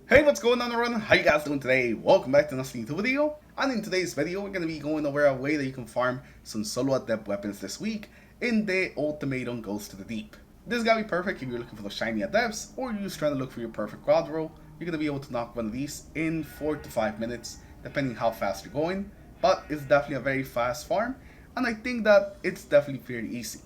Hey, what's going on everyone? How you guys doing today? Welcome back to another YouTube video. And in today's video, we're going to be going over a way that you can farm some solo adept weapons this week in the Ultimatum Goes to the Deep. This is going to be perfect if you're looking for those shiny adepts or you're just trying to look for your perfect quad roll. You're going to be able to knock one of these in 4 to 5 minutes, depending how fast you're going. But it's definitely a very fast farm, and I think that it's definitely very easy.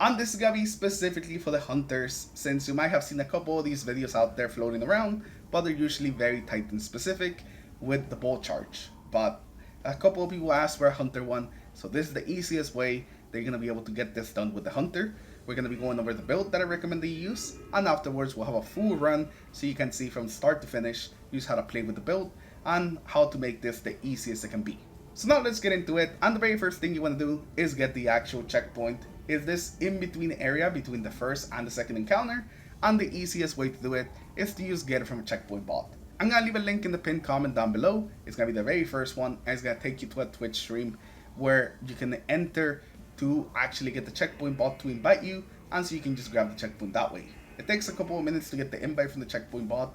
And this is going to be specifically for the hunters, since you might have seen a couple of these videos out there floating around, but they're usually very tight and specific with the bolt charge. But a couple of people asked for a hunter one, so this is the easiest way they're going to be able to get this done with the hunter. We're going to be going over the build that I recommend that you use, and afterwards we'll have a full run so you can see from start to finish just how to play with the build and how to make this the easiest it can be. So now let's get into it, and the very first thing you want to do is get the actual checkpoint. Is this in-between area between the first and the second encounter, and the easiest way to do it is to use get it from a checkpoint bot. I'm going to leave a link in the pinned comment down below. It's going to be the very first one, and it's going to take you to a Twitch stream where you can enter to actually get the checkpoint bot to invite you, and so you can just grab the checkpoint that way. It takes a couple of minutes to get the invite from the checkpoint bot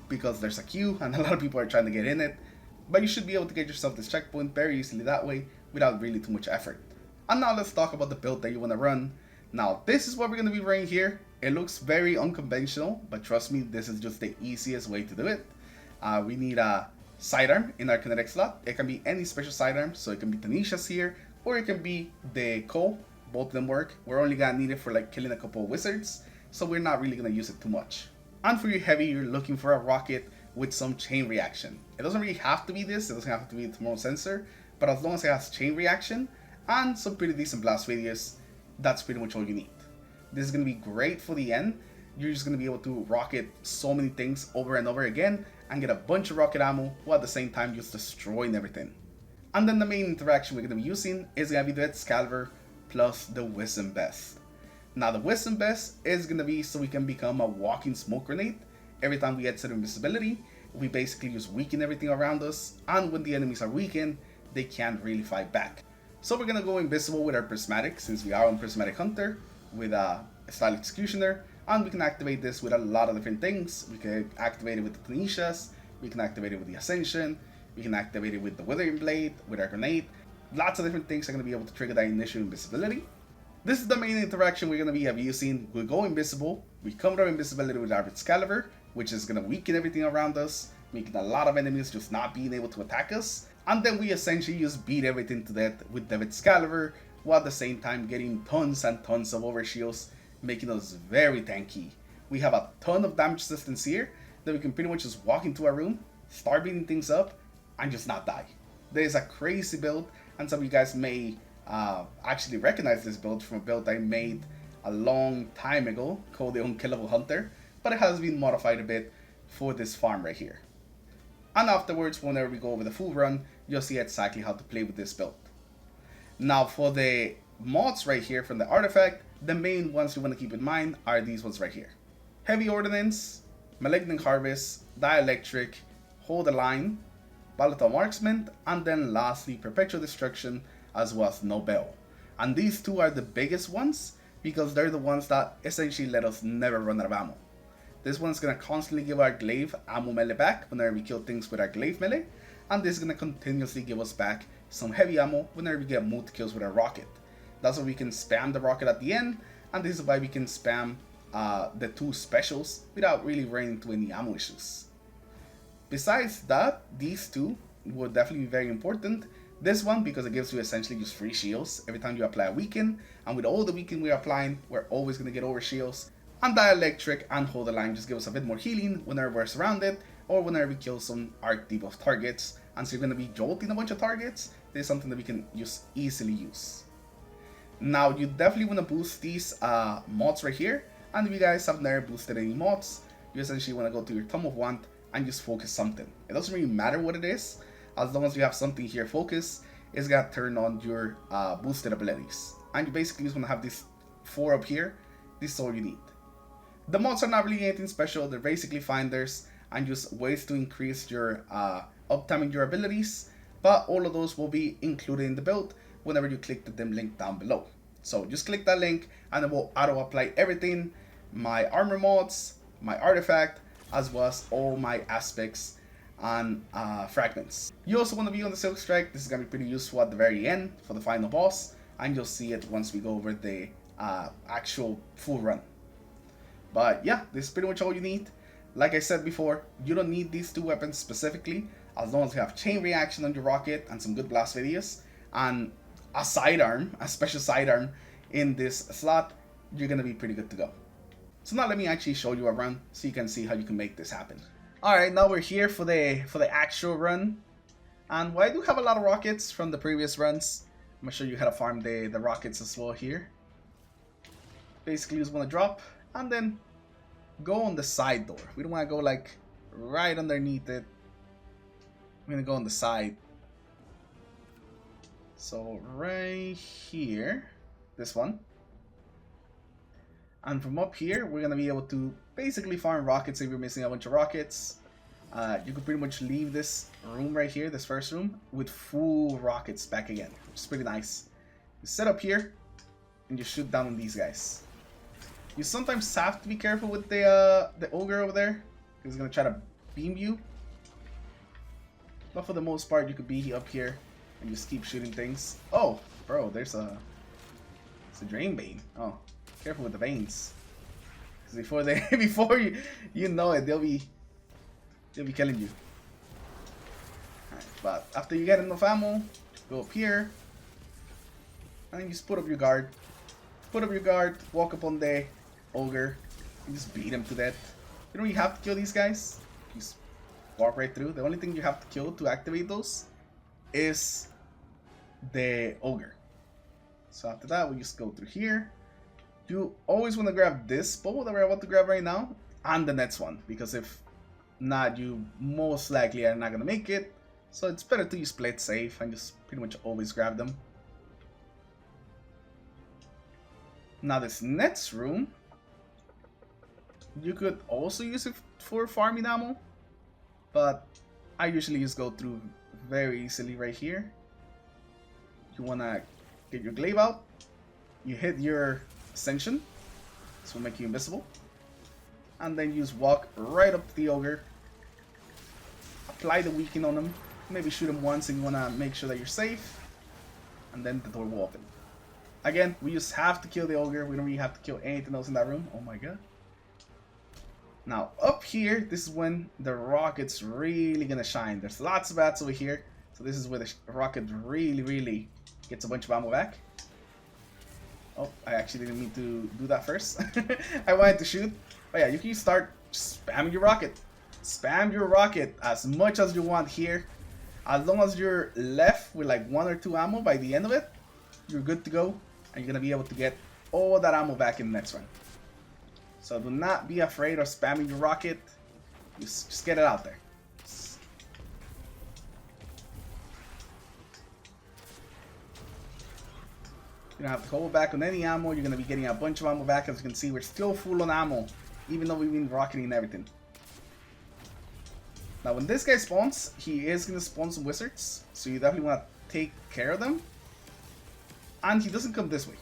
because there's a queue and a lot of people are trying to get in it, but you should be able to get yourself this checkpoint very easily that way without really too much effort. And now let's talk about the build that you want to run. Now this is what we're going to be running here. It looks very unconventional, but trust me, this is just the easiest way to do it. We need a sidearm in our kinetic slot. It can be any special sidearm, so it can be Tanisha's here, or it can be the Ko. Both of them work. We're only going to need it for like killing a couple of wizards, so we're not really going to use it too much. And for your heavy, you're looking for a rocket with some chain reaction. It doesn't really have to be this, it doesn't have to be the thermal sensor, but as long as it has chain reaction and some pretty decent blast radius, that's pretty much all you need. This is going to be great for the end. You're just going to be able to rocket so many things over and over again and get a bunch of rocket ammo while at the same time just destroying everything. And then the main interaction we're going to be using is going to be the Excalibur plus the Wisdom Vest. Now the Wisdom Vest is going to be so we can become a walking smoke grenade. Every time we get to invisibility, we basically just weaken everything around us, and when the enemies are weakened, they can't really fight back. So we're gonna go invisible with our prismatic, since we are on prismatic hunter with a style executioner, and we can activate this with a lot of different things. We can activate it with the Tanishas, we can activate it with the Ascension, we can activate it with the Withering Blade, with our grenade. Lots of different things are gonna be able to trigger that initial invisibility. This is the main interaction we're gonna be using. We go invisible, we cover our invisibility with our Excalibur, which is gonna weaken everything around us, making a lot of enemies just not being able to attack us. And then we essentially just beat everything to death with the Excalibur, while at the same time getting tons and tons of overshields, making us very tanky. We have a ton of damage resistance here that we can pretty much just walk into a room, start beating things up, and just not die. There is a crazy build, and some of you guys may actually recognize this build from a build I made a long time ago called the Unkillable Hunter, but it has been modified a bit for this farm right here. And afterwards, whenever we go over the full run, you'll see exactly how to play with this build. Now for the mods right here from the artifact, the main ones you want to keep in mind are these ones right here. Heavy Ordnance, Malignant Harvest, Dielectric, Hold the Line, Volatile Marksman, and then lastly Perpetual Destruction as well as Nobel. And these two are the biggest ones because they're the ones that essentially let us never run out of ammo. This one's going to constantly give our glaive ammo melee back whenever we kill things with our glaive melee, and this is going to continuously give us back some heavy ammo whenever we get multi kills with our rocket. That's why we can spam the rocket at the end, and this is why we can spam the two specials without really running into any ammo issues. Besides that, these two will definitely be very important. This one because it gives you essentially just free shields every time you apply a weaken, and with all the weaken we're applying, we're always going to get over shields. And Dielectric and Hold the Line just give us a bit more healing whenever we're surrounded or whenever we kill some arc debuff targets. And so you're going to be jolting a bunch of targets. This is something that we can just easily use. Now you definitely want to boost these mods right here. And if you guys have never boosted any mods, you essentially want to go to your Tome of Want and just focus something. It doesn't really matter what it is. As long as you have something here focus, it's going to turn on your boosted abilities. And you basically just want to have these 4 up here. This is all you need. The mods are not really anything special, they're basically finders and just ways to increase your uptime and your abilities, but all of those will be included in the build whenever you click the dim link down below. So just click that link and it will auto apply everything, my armor mods, my artifact, as well as all my aspects and fragments. You also want to be on the Silk Strike. This is going to be pretty useful at the very end for the final boss, and you'll see it once we go over the actual full run. But yeah, this is pretty much all you need. Like I said before, you don't need these two weapons specifically, as long as you have chain reaction on your rocket and some good blast radius and a sidearm, a special sidearm in this slot, you're gonna be pretty good to go. So now let me actually show you a run so you can see how you can make this happen. Alright, now we're here for the actual run. And while I do have a lot of rockets from the previous runs, I'm gonna show you how to farm the rockets as well here. Basically you just wanna drop and then go on the side door. We don't wanna go like right underneath it. I'm gonna go on the side. So right here, this one. And from up here, we're gonna be able to basically farm rockets if you're missing a bunch of rockets. You could pretty much leave this room right here, this first room, with full rockets back again, which is pretty nice. You set up here, and you shoot down on these guys. You sometimes have to be careful with the ogre over there. He's gonna try to beam you. But for the most part, you could be up here and just keep shooting things. Oh, bro, it's a drain bane. Oh, careful with the veins. Because before you know it, they'll be killing you. Alright, but after you get enough ammo, go up here, and then you just put up your guard. Put up your guard, walk up on the ogre, and just beat him to death. You don't really have to kill these guys. Just walk right through. The only thing you have to kill to activate those is the ogre. So after that, we just go through here. You always want to grab this bow that we're about to grab right now, and the next one, because if not, you most likely are not gonna make it. So it's better to just play it safe and just pretty much always grab them. Now this next room, you could also use it for farming ammo, but I usually just go through very easily right here. You wanna get your glaive out, you hit your ascension, this will make you invisible, and then you just walk right up to the ogre, apply the weaken on him, maybe shoot him once and you wanna make sure that you're safe, and then the door will open. Again, we just have to kill the ogre, we don't really have to kill anything else in that room. Oh my god. Now up here, this is when the rocket's really gonna shine. There's lots of bats over here, so this is where the rocket really gets a bunch of ammo back. Oh, I actually didn't mean to do that first. I wanted to shoot. But yeah, you can start spamming your rocket. Spam your rocket as much as you want here. As long as you're left with like 1 or 2 ammo by the end of it, you're good to go. And you're gonna be able to get all that ammo back in the next run. So do not be afraid of spamming your rocket. Just get it out there. You don't have to hold back on any ammo. You're going to be getting a bunch of ammo back. As you can see, we're still full on ammo, even though we've been rocketing everything. Now, when this guy spawns, he is going to spawn some wizards, so you definitely want to take care of them. And he doesn't come this way.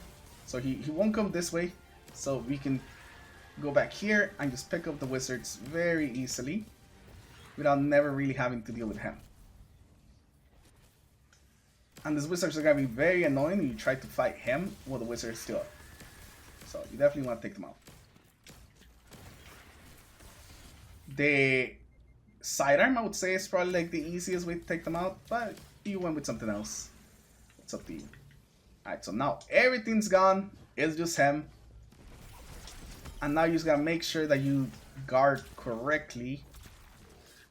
So he won't come this way, so we can go back here and just pick up the wizards very easily without never really having to deal with him. And these wizards are going to be very annoying when you try to fight him while the wizard is still up. So you definitely want to take them out. The sidearm, I would say, is probably like the easiest way to take them out, but you went with something else. It's up to you. Alright, so now everything's gone. It's just him. And now you just gotta make sure that you guard correctly.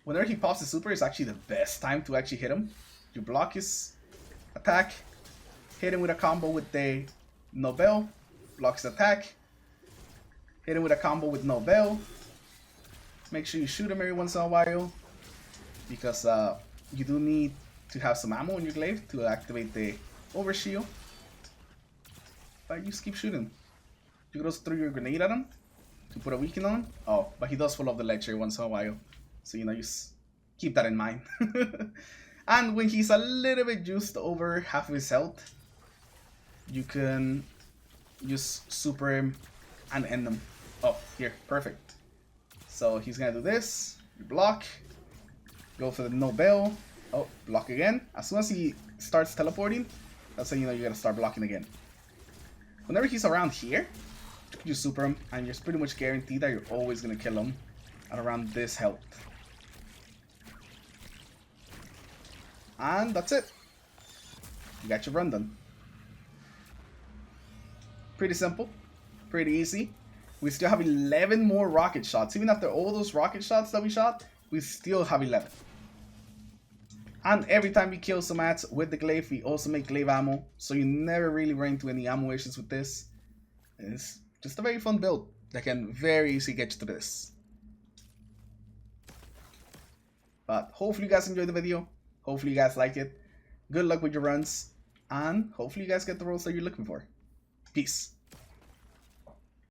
Whenever he pops his super, it's actually the best time to actually hit him. You block his attack, hit him with a combo with the Nobel, blocks the attack, hit him with a combo with Nobel. Make sure you shoot him every once in a while, because you do need to have some ammo in your glaive to activate the overshield. But you just keep shooting. You could also throw your grenade at him to put a weaken on him. Oh, but he does fall off the ledge every once in a while, so you know, just keep that in mind. And when he's a little bit juiced over half of his health, you can just super him and end him. Oh, here, perfect. So he's gonna do this. You block. Go for the no bail. Oh, block again. As soon as he starts teleporting, that's when you know you gotta start blocking again. Whenever he's around here, you super him, and you're pretty much guaranteed that you're always gonna kill him at around this health. And that's it. You got your run done. Pretty simple, pretty easy. We still have 11 more rocket shots. Even after all those rocket shots that we shot, we still have 11. And every time we kill some ats with the glaive, we also make glaive ammo. So you never really run into any ammo issues with this. It's just a very fun build that can very easily get you to this. But hopefully you guys enjoyed the video. Hopefully you guys like it. Good luck with your runs. And hopefully you guys get the rolls that you're looking for. Peace.